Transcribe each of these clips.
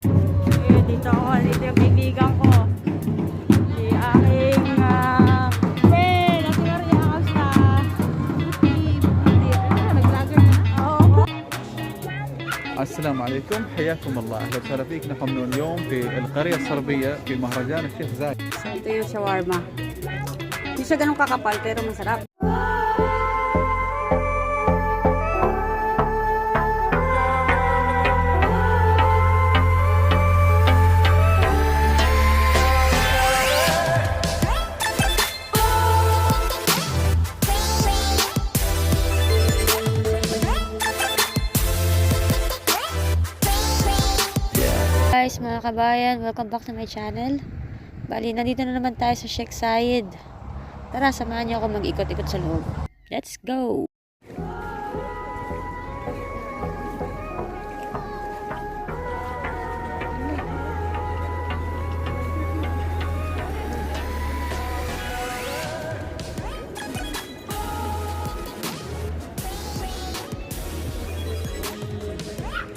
Dito ako, dito yung kaibigan ko. Si aking friend, at Maria, kamusta? Nag-vlogger na? Oo. السلام عليكم، حياكم الله، اهلا وسهلا فيك. نحن اليوم في القرية الصربية في مهرجان الشيخ زايد. So, ito yung shawarma. Hindi siya ganun kakapal, pero masarap. Guys, mga kabayan, welcome back to my channel. Bali, nandito na naman tayo sa Sheikh Zayed. Tara, samahan niyo ako mag-ikot-ikot sa loob. Let's go!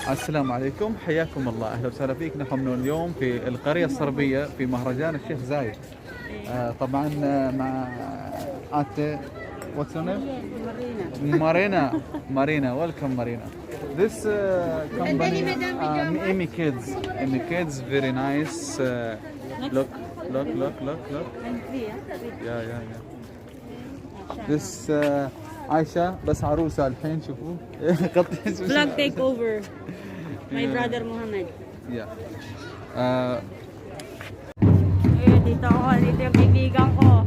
السلام عليكم، حياكم الله، اهلا وسهلا فيك. نحن اليوم في القرية الصربية في مهرجان الشيخ زايد. طبعا مع آتي what's your name? Marina, welcome Marina. This company, Amy Kids, very nice. Look. Yeah. This عايشة بس عروسة الحين شوفوا. Vlog takeover. My brother Muhammad. Yeah. Dito ako, dito yung kaibigan ko.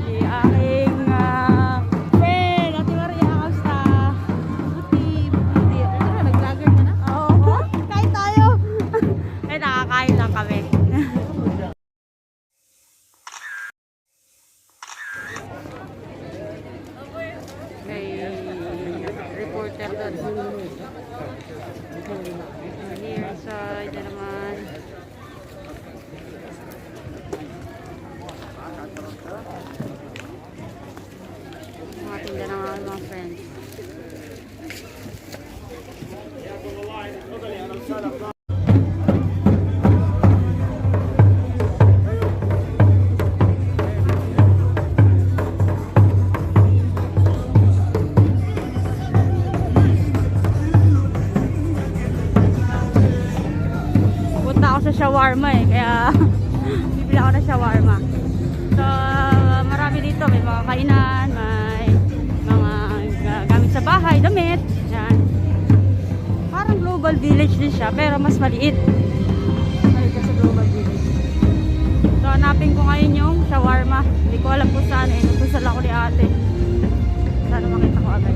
Si aking friend, Ate Maria, kamusta? Nag-vlogger ka na? Oo. Kain tayo. Ay, nakakain lang kami. May reporter doon. Here side na naman. Mga tinda ng mga friends. Sa shawarma kaya bibili ako ng shawarma. So marami dito, may mga kainan, may mga gamit sa bahay, damit, yan. Parang global village din siya pero mas maliit. Maliit sa global village. So hanapin ko ngayon yung shawarma. Hindi ko alam kung saan eh, nagpusal ako ni ate. Sana makita ko agad.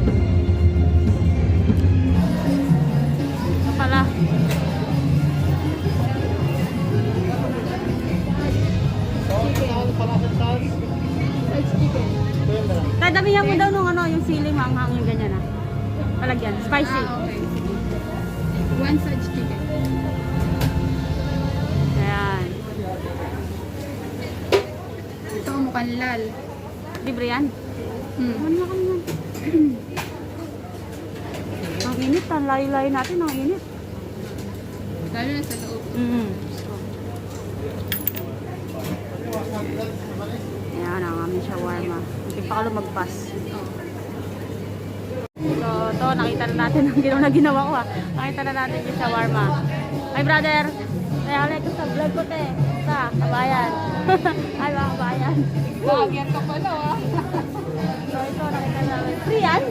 Ito pala. Dadamihan mo daw nung yung siling manghang yung ganyan ah. Palagyan, spicy. Okay. One such chicken. Ayan. Ito mukhang lal. Libre yan? Ano ka naman? Ang init, ang layo-layo natin, ang init. Lalo na sa loob. Ayan ang aming shawarma. Hindi pa ka lumagpas. So, ito, nakita na natin ang ginawa ko ah. Nakita na natin yung shawarma. Hi brother! Kaya ulit sa vlog ko te. Sa kabayan. Hi mga kabayan. Vlogger ka pala ah. So, ito, nakita namin. Free yan?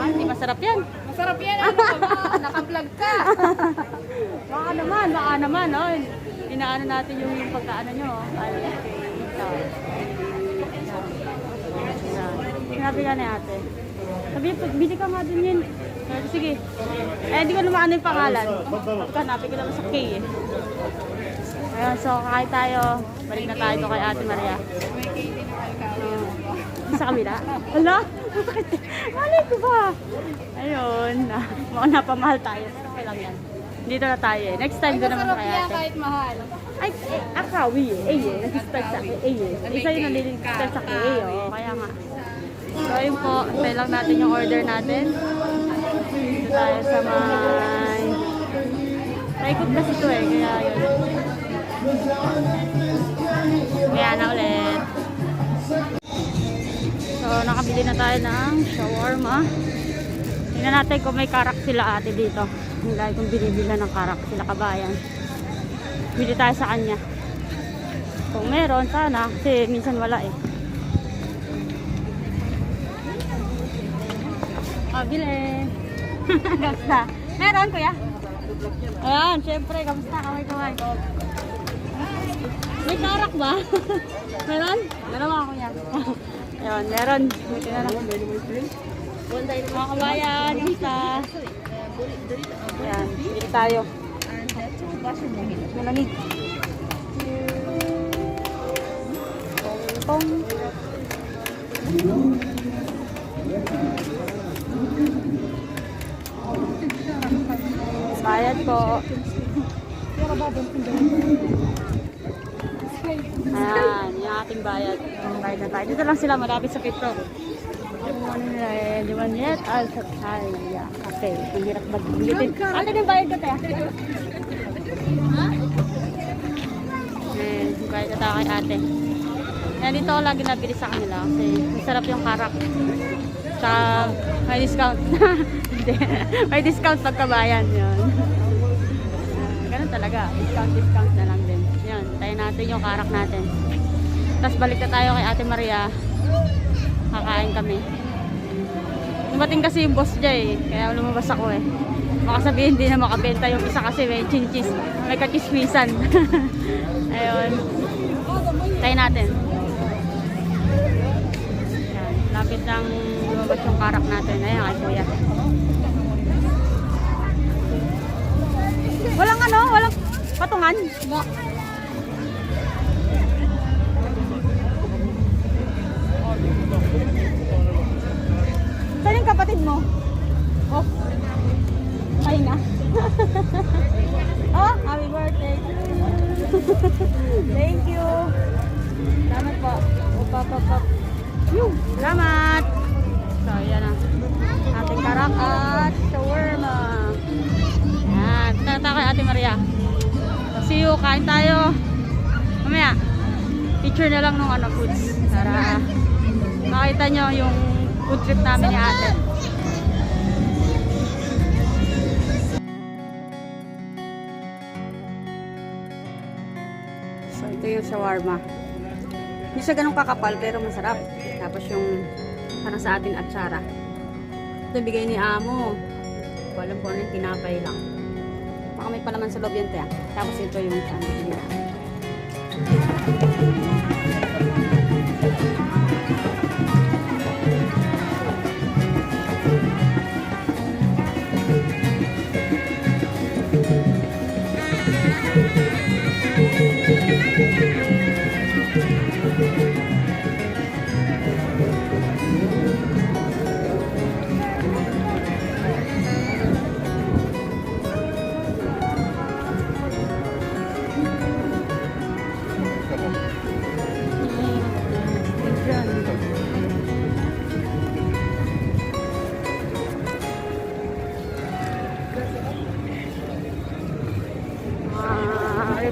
Hindi masarap yan. Masarap yan ano? Naka-vlog ka. Baka naman, no? Inaano natin yung pagkaano nyo. Sinabi ka ni ate. Sabi, bili ka nga din yun. Sige. Hindi ko naman ano yung pangalan. Hanapin ko naman sa K eh. Ayan, so kakain tayo. Balik na tayo kay Ate Maria. May kainin na welcome. Sa kabila? Hala? Malay ko ba? Ayun. Napamahal tayo. Pero okay lang yan. Dito na tayo eh. Next time doon naman sa kay Masarap yan ate. kahit mahal. Ay, akawi eh. Nag-start sa akin. Isa yung naliligstart sa akin. Kaya nga. So ayun po, tayo lang natin yung order natin. Dito tayo sa may... Paikot kasi ito eh, kaya yun. Kaya na ulit. So nakabili na tayo ng shawarma. Tingnan natin kung may karak sila ate dito. Hindi kung binibila ng karak sila kabayan. Bili tayo sa kanya. Kung meron, sana. Kasi minsan wala eh. Bili. Kamusta? Meron, kuya? Ayan, syempre. Kamusta? Kamay-kamay. May karak ba? Meron? Meron mga kuya. Ayan, meron. Buti na lang. Mga kabayan, kamusta? Ayan, bili tayo. Malamig. Tong. Bayad po. Ayan, yung ating bayad. Bayad na tayo. Dito lang sila, malapit sa Petro. Liwanit Al-Sataya Cafe. Ang hirap mag-bitin. Ate, yung bayad ka tayo. Bayad na tayo kay ate. Kaya dito ako lagi nabili sa kanila kasi masarap yung karak. Tsaka may discount. Hindi. May discount pagkabayan. Yun. Ganun talaga. Discount na lang din. Yun. Tayo natin yung karak natin. Tapos balik na tayo kay Ate Maria. Kakain kami. Dumating kasi yung boss niya eh. Kaya lumabas ako eh. Baka sabihin hindi na makabenta yung isa kasi may chinchis. May kachismisan. Ayun. Tayo natin. Ayan. Lapit lang lumabas yung karak natin. Ayan kay kuya. Walang ano? Walang patungan? Saan yung kapatid mo? Oh. Pahinga. Oh, happy birthday. Thank you. Salamat po. Up. Salamat. So, yan na. Ating karak at shawarma. Yan. Punta na tayo kay Ate Maria. So, see you. Kain tayo. Mamaya. Picture na lang nung foods. Para makita nyo yung food trip namin ni ate. So, ito yung shawarma. Hindi siya ganun kakapal pero masarap. Tapos yung parang sa atin atsara. Ito bigay ni amo. Walang po yung tinapay lang. Baka may palaman sa loob yan tayo. Tapos ito yung bigay namin.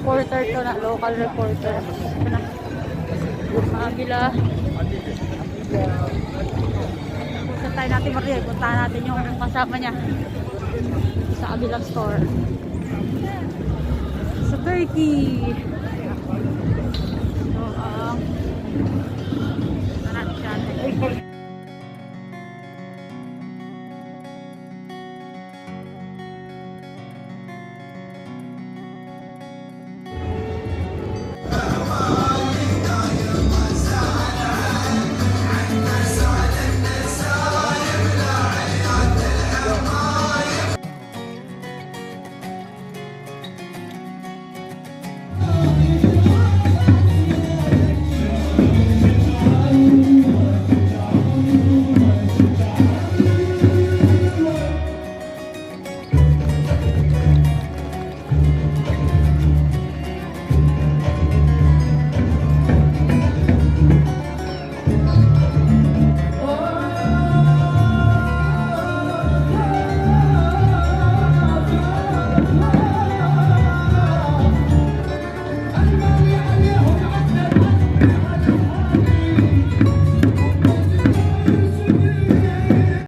Reporter to na, local reporter. Ito na. Magila. Punta tayo natin Maria. Puntahan natin yung kasama niya sa kabilang store. Sa Turkey. So, natin siya.